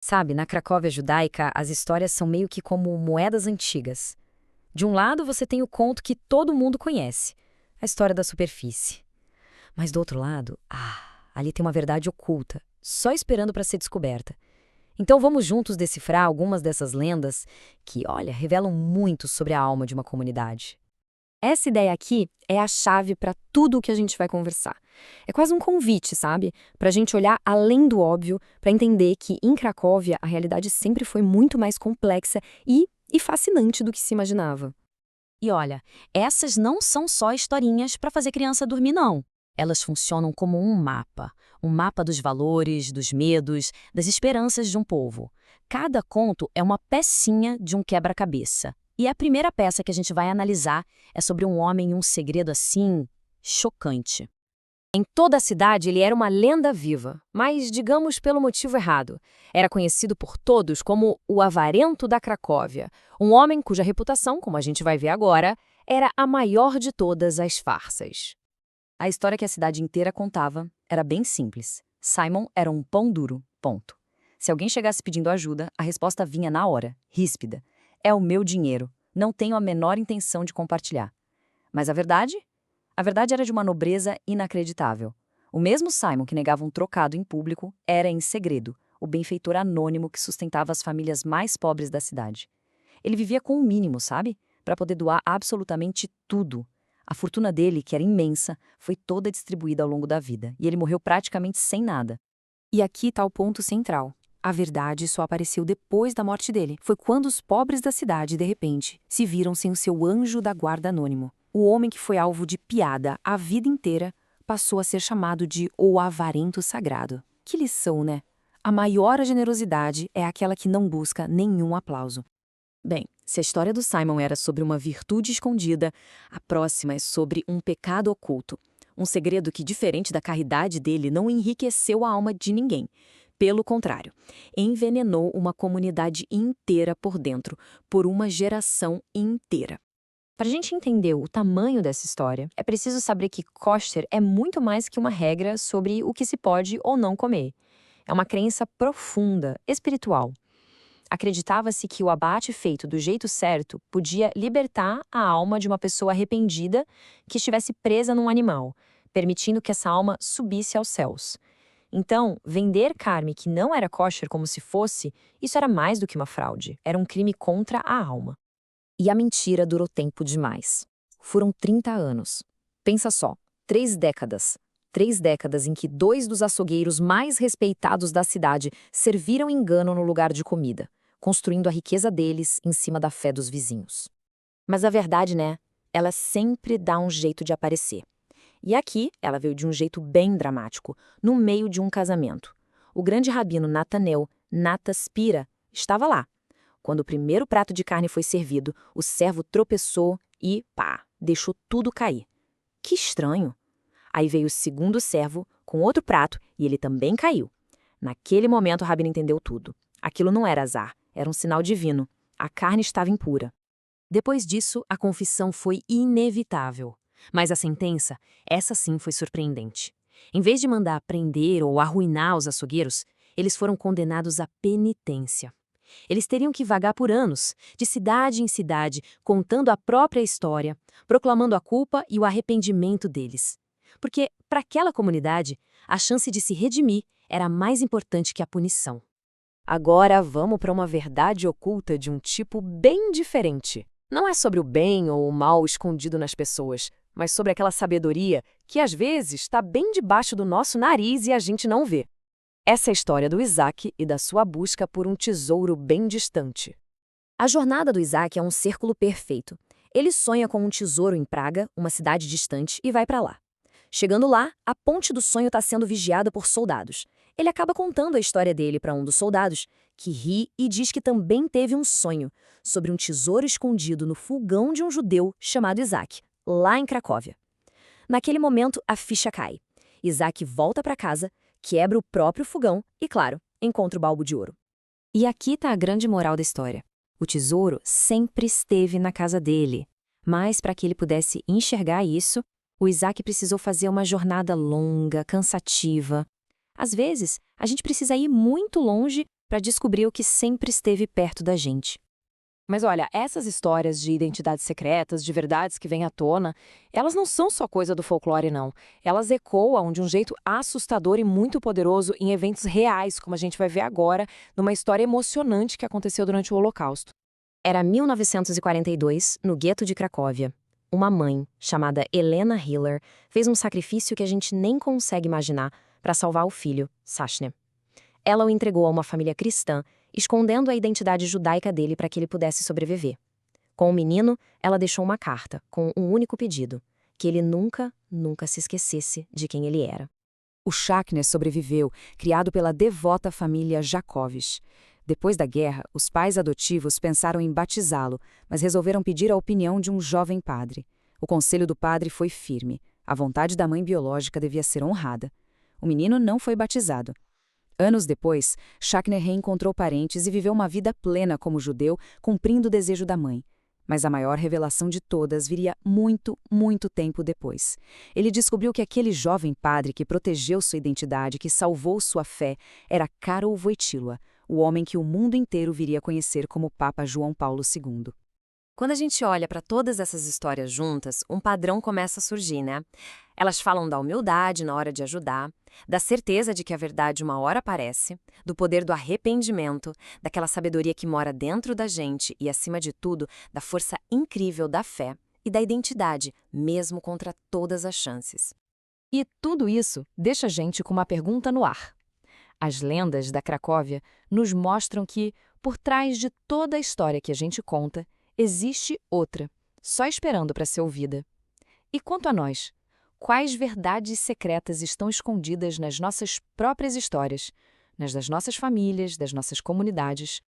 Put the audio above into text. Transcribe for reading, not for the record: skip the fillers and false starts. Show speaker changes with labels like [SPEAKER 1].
[SPEAKER 1] Sabe, na Cracóvia judaica, as histórias são meio que como moedas antigas. De um lado, você tem o conto que todo mundo conhece, a história da superfície. Mas do outro lado, ali tem uma verdade oculta, só esperando para ser descoberta. Então vamos juntos decifrar algumas dessas lendas que, olha, revelam muito sobre a alma de uma comunidade.
[SPEAKER 2] Essa ideia aqui é a chave para tudo o que a gente vai conversar. É quase um convite, sabe? Para a gente olhar além do óbvio, para entender que em Cracóvia a realidade sempre foi muito mais complexa e fascinante do que se imaginava.
[SPEAKER 1] E olha, essas não são só historinhas para fazer criança dormir, não. Elas funcionam como um mapa dos valores, dos medos, das esperanças de um povo. Cada conto é uma pecinha de um quebra-cabeça. E a primeira peça que a gente vai analisar é sobre um homem e um segredo assim, chocante. Em toda a cidade ele era uma lenda viva, mas digamos pelo motivo errado. Era conhecido por todos como o Avarento da Cracóvia, um homem cuja reputação, como a gente vai ver agora, era a maior de todas as farsas. A história que a cidade inteira contava era bem simples. Simon era um pão duro, ponto. Se alguém chegasse pedindo ajuda, a resposta vinha na hora, ríspida. É o meu dinheiro, não tenho a menor intenção de compartilhar. Mas a verdade? A verdade era de uma nobreza inacreditável. O mesmo Simon que negava um trocado em público era, em segredo, o benfeitor anônimo que sustentava as famílias mais pobres da cidade. Ele vivia com o mínimo, sabe? Para poder doar absolutamente tudo. A fortuna dele, que era imensa, foi toda distribuída ao longo da vida, e ele morreu praticamente sem nada.
[SPEAKER 2] E aqui está o ponto central. A verdade só apareceu depois da morte dele. Foi quando os pobres da cidade, de repente, se viram sem o seu anjo da guarda anônimo. O homem que foi alvo de piada a vida inteira passou a ser chamado de o avarento sagrado. Que lição, né? A maior generosidade é aquela que não busca nenhum aplauso.
[SPEAKER 1] Bem, se a história do Simon era sobre uma virtude escondida, a próxima é sobre um pecado oculto. Um segredo que, diferente da caridade dele, não enriqueceu a alma de ninguém. Pelo contrário, envenenou uma comunidade inteira por dentro, por uma geração inteira. Para a gente entender o tamanho dessa história, é preciso saber que kosher é muito mais que uma regra sobre o que se pode ou não comer. É uma crença profunda, espiritual. Acreditava-se que o abate feito do jeito certo podia libertar a alma de uma pessoa arrependida que estivesse presa num animal, permitindo que essa alma subisse aos céus. Então, vender carne que não era kosher como se fosse, isso era mais do que uma fraude, era um crime contra a alma. E a mentira durou tempo demais. Foram 30 anos. Pensa só, 3 décadas. 3 décadas em que 2 dos açougueiros mais respeitados da cidade serviram engano no lugar de comida, construindo a riqueza deles em cima da fé dos vizinhos. Mas a verdade, né? Ela sempre dá um jeito de aparecer. E aqui ela veio de um jeito bem dramático, no meio de um casamento. O grande rabino Natanel, Nata Spira, estava lá. Quando o primeiro prato de carne foi servido, o servo tropeçou e, pá, deixou tudo cair. Que estranho! Aí veio o segundo servo com outro prato e ele também caiu. Naquele momento o rabino entendeu tudo. Aquilo não era azar, era um sinal divino. A carne estava impura. Depois disso, a confissão foi inevitável. Mas a sentença, essa sim foi surpreendente. Em vez de mandar prender ou arruinar os açougueiros, eles foram condenados à penitência. Eles teriam que vagar por anos, de cidade em cidade, contando a própria história, proclamando a culpa e o arrependimento deles. Porque, para aquela comunidade, a chance de se redimir era mais importante que a punição. Agora vamos para uma verdade oculta de um tipo bem diferente. Não é sobre o bem ou o mal escondido nas pessoas, mas sobre aquela sabedoria que às vezes está bem debaixo do nosso nariz e a gente não vê. Essa é a história do Isaac e da sua busca por um tesouro bem distante. A jornada do Isaac é um círculo perfeito. Ele sonha com um tesouro em Praga, uma cidade distante, e vai para lá. Chegando lá, a ponte do sonho está sendo vigiada por soldados. Ele acaba contando a história dele para um dos soldados, que ri e diz que também teve um sonho sobre um tesouro escondido no fogão de um judeu chamado Isaac, lá em Cracóvia. Naquele momento, a ficha cai. Isaac volta para casa, quebra o próprio fogão e, claro, encontra o balbo de ouro. E aqui está a grande moral da história. O tesouro sempre esteve na casa dele, mas para que ele pudesse enxergar isso, o Isaac precisou fazer uma jornada longa, cansativa. Às vezes, a gente precisa ir muito longe
[SPEAKER 2] para descobrir o que sempre esteve perto da gente. Mas olha, essas histórias de identidades secretas, de verdades que vêm à tona, elas não são só coisa do folclore, não. Elas ecoam de um jeito assustador e muito poderoso em eventos reais, como a gente vai ver agora, numa história emocionante que aconteceu durante o Holocausto.
[SPEAKER 1] Era 1942, no gueto de Cracóvia. Uma mãe, chamada Helena Hiller, fez um sacrifício que a gente nem consegue imaginar para salvar o filho, Sashne. Ela o entregou a uma família cristã, escondendo a identidade judaica dele para que ele pudesse sobreviver. Com o menino, ela deixou uma carta, com um único pedido: que ele nunca, nunca se esquecesse de quem ele era.
[SPEAKER 2] O Shakner sobreviveu, criado pela devota família Jacovis. Depois da guerra, os pais adotivos pensaram em batizá-lo, mas resolveram pedir a opinião de um jovem padre. O conselho do padre foi firme. A vontade da mãe biológica devia ser honrada. O menino não foi batizado. Anos depois, Shakner reencontrou parentes e viveu uma vida plena como judeu, cumprindo o desejo da mãe. Mas a maior revelação de todas viria muito, muito tempo depois. Ele descobriu que aquele jovem padre que protegeu sua identidade, que salvou sua fé, era Karol Wojtyła, o homem que o mundo inteiro viria a conhecer como Papa João Paulo II.
[SPEAKER 1] Quando a gente olha para todas essas histórias juntas, um padrão começa a surgir, né? Elas falam da humildade na hora de ajudar, da certeza de que a verdade uma hora aparece, do poder do arrependimento, daquela sabedoria que mora dentro da gente e, acima de tudo, da força incrível da fé e da identidade, mesmo contra todas as chances.
[SPEAKER 2] E tudo isso deixa a gente com uma pergunta no ar. As lendas da Cracóvia nos mostram que, por trás de toda a história que a gente conta, existe outra, só esperando para ser ouvida. E quanto a nós, quais verdades secretas estão escondidas nas nossas próprias histórias, nas das nossas famílias, das nossas comunidades?